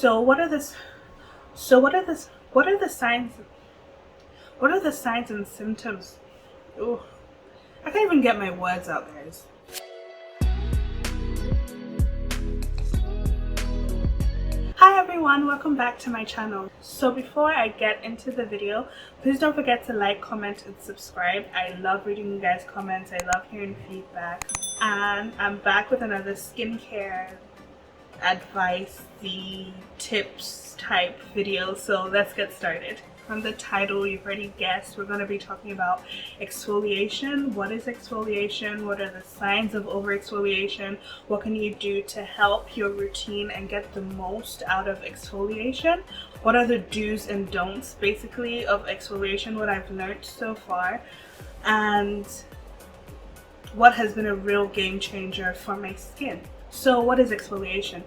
So what are this? So what are this? What are the signs? What are the signs and symptoms? Oh, I can't even get my words out, guys. Hi everyone, welcome back to my channel. So before I get into the video, please don't forget to like, comment, and subscribe. I love reading you guys' comments. I love hearing feedback. And I'm back with another skincare advice, tips type video. So let's get started. From the title, you've already guessed, we're going to be talking about exfoliation. What is exfoliation? What are the signs of over-exfoliation? What can you do to help your routine and get the most out of exfoliation? What are the do's and don'ts, basically, of exfoliation, what I've learned so far, and what has been a real game changer for my skin. So what is exfoliation?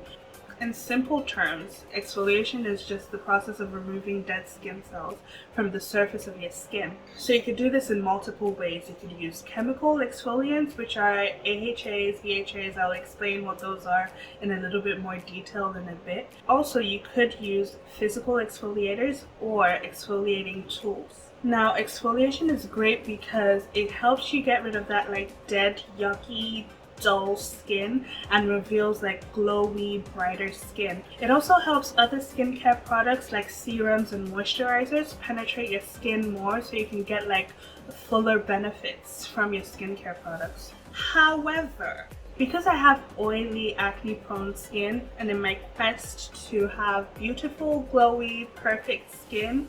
In simple terms, exfoliation is just the process of removing dead skin cells from the surface of your skin. So you could do this in multiple ways. You could use chemical exfoliants, which are AHAs, BHAs. I'll explain what those are in a little bit more detail in a bit. Also, you could use physical exfoliators or exfoliating tools. Now, exfoliation is great because it helps you get rid of that dead, yucky, dull skin and reveals glowy, brighter skin. It also helps other skincare products like serums and moisturizers penetrate your skin more, so you can get fuller benefits from your skincare products. However, because I have oily, acne-prone skin, and in my quest to have beautiful, glowy, perfect skin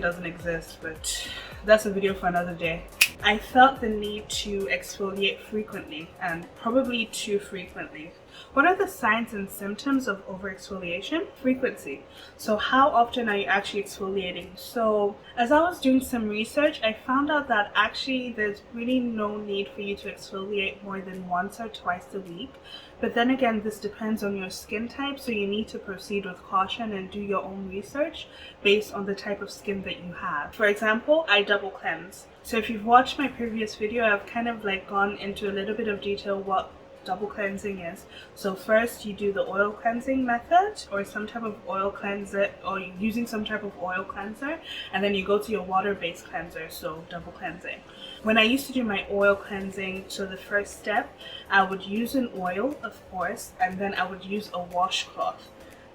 doesn't exist, but that's a video for another day. I felt the need to exfoliate frequently, and probably too frequently. What are the signs and symptoms of over-exfoliation? Frequency. So how often are you actually exfoliating? So as I was doing some research, I found out that actually there's really no need for you to exfoliate more than once or twice a week. But then again, this depends on your skin type, so you need to proceed with caution and do your own research based on the type of skin that you have. For example, I double cleanse. So if you've watched my previous video, I've kind of gone into a little bit of detail what double cleansing is. So first you do the oil cleansing method or some type of oil cleanser, or using some type of oil cleanser, and then you go to your water-based cleanser, so double cleansing. When I used to do my oil cleansing, so the first step, I would use an oil, of course, and then I would use a washcloth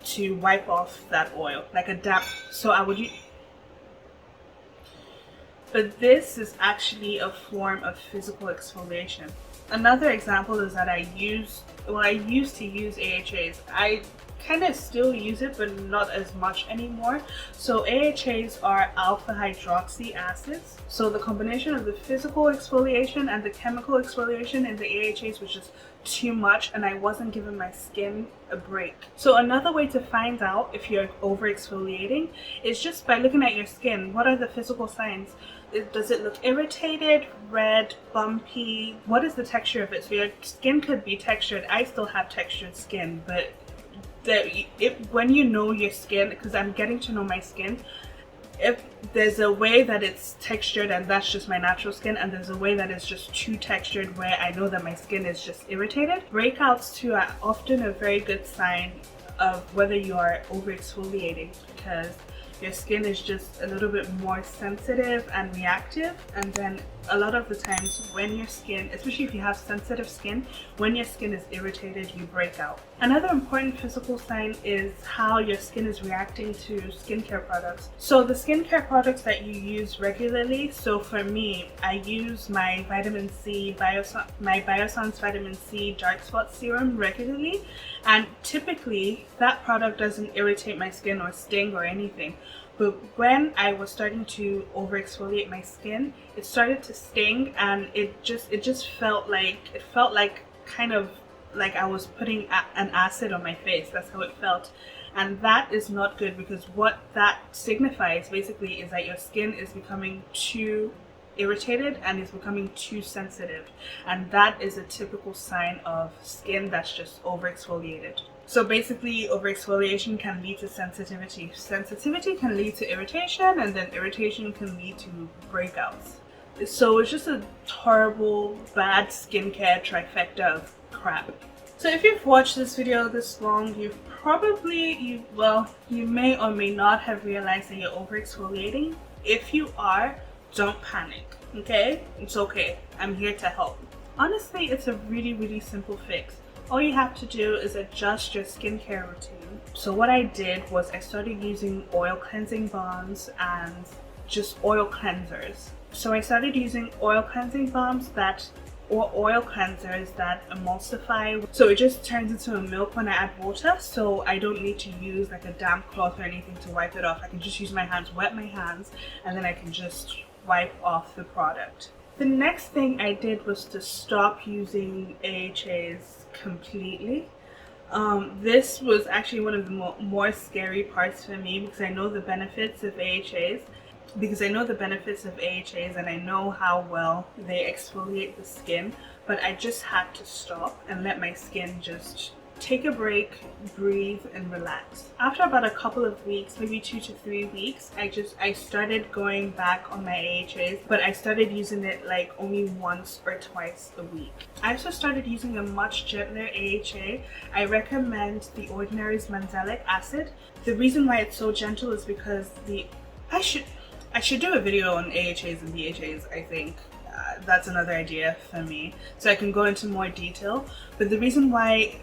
to wipe off that oil, like a damp, so I would use. But this is actually a form of physical exfoliation. Another example is that I used to use AHAs. I kind of still use it, but not as much anymore. So AHAs are alpha hydroxy acids. So the combination of the physical exfoliation and the chemical exfoliation in the AHAs was just too much, and I wasn't giving my skin a break. So another way to find out if you're over exfoliating is just by looking at your skin. What are the physical signs? Does it look irritated, red, bumpy? What is the texture of it? So your skin could be textured. I still have textured skin, but when you know your skin, because I'm getting to know my skin, if there's a way that it's textured and that's just my natural skin, and there's a way that it's just too textured where I know that my skin is just irritated. Breakouts too are often a very good sign of whether you are over exfoliating, because your skin is just a little bit more sensitive and reactive, and then a lot of the times when your skin, especially if you have sensitive skin, when your skin is irritated, you break out. Another important physical sign is how your skin is reacting to skincare products. So the skincare products that you use regularly, so for me, I use my vitamin C, my Biossance vitamin C dark spot serum regularly, and typically that product doesn't irritate my skin or sting or anything. But when I was starting to over exfoliate my skin, it started to sting, and it just felt like kind of like I was putting an acid on my face. That's how it felt. And that is not good, because what that signifies basically is that your skin is becoming too irritated and is becoming too sensitive, and that is a typical sign of skin that's just over exfoliated. So basically, over-exfoliation can lead to sensitivity. Sensitivity can lead to irritation, and then irritation can lead to breakouts. So it's just a horrible, bad skincare trifecta of crap. So if you've watched this video this long, you may or may not have realized that you're over exfoliating. If you are, don't panic, okay? It's okay. I'm here to help. Honestly, it's a really simple fix. All you have to do is adjust your skincare routine. So what I did was I started using oil cleansing balms and just oil cleansers. So I started using oil cleansing balms or oil cleansers that emulsify, so it just turns into a milk when I add water, so I don't need to use like a damp cloth or anything to wipe it off. I can just use my hands, wet my hands, and then I can just wipe off the product. The next thing I did was to stop using AHAs completely. This was actually one of the more scary parts for me, because I know the benefits of AHAs. And I know how well they exfoliate the skin, but I just had to stop and let my skin just take a break, breathe, and relax. After about a couple of weeks, maybe 2 to 3 weeks, I started going back on my AHAs, but I started using it like only once or twice a week. I also started using a much gentler AHA. I recommend the Ordinary's Mandelic acid. The reason why it's so gentle is because I should do a video on AHAs and BHAs, I think. That's another idea for me, so I can go into more detail. But the reason why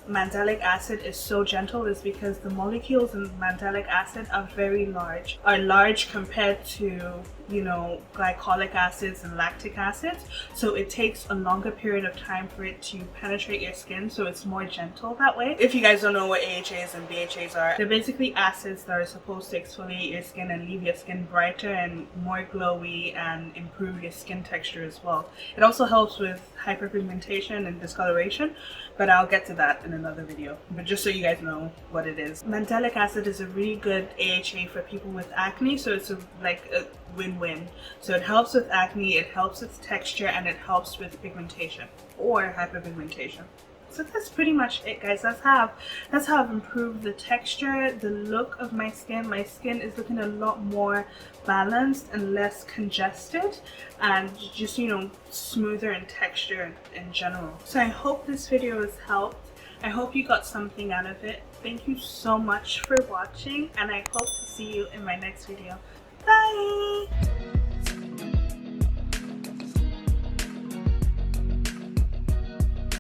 Mandelic acid is so gentle is because the molecules in Mandelic acid are large compared to, you know, glycolic acids and lactic acids. So it takes a longer period of time for it to penetrate your skin, so it's more gentle that way. If you guys don't know what AHAs and BHAs are, they're basically acids that are supposed to exfoliate your skin and leave your skin brighter and more glowy and improve your skin texture as well. It also helps with hyperpigmentation and discoloration, but I'll get to that in another video. But just so you guys know what it is. Mandelic acid is a really good AHA for people with acne, so it's like a win-win. So it helps with acne, it helps with texture, and it helps with pigmentation or hyperpigmentation. So that's pretty much it, guys. That's how I've improved the texture, the look of my skin. My skin is looking a lot more balanced and less congested, and just, you know, smoother in texture in general. So I hope this video has helped. I hope you got something out of it. Thank you so much for watching, and I hope to see you in my next video. Bye!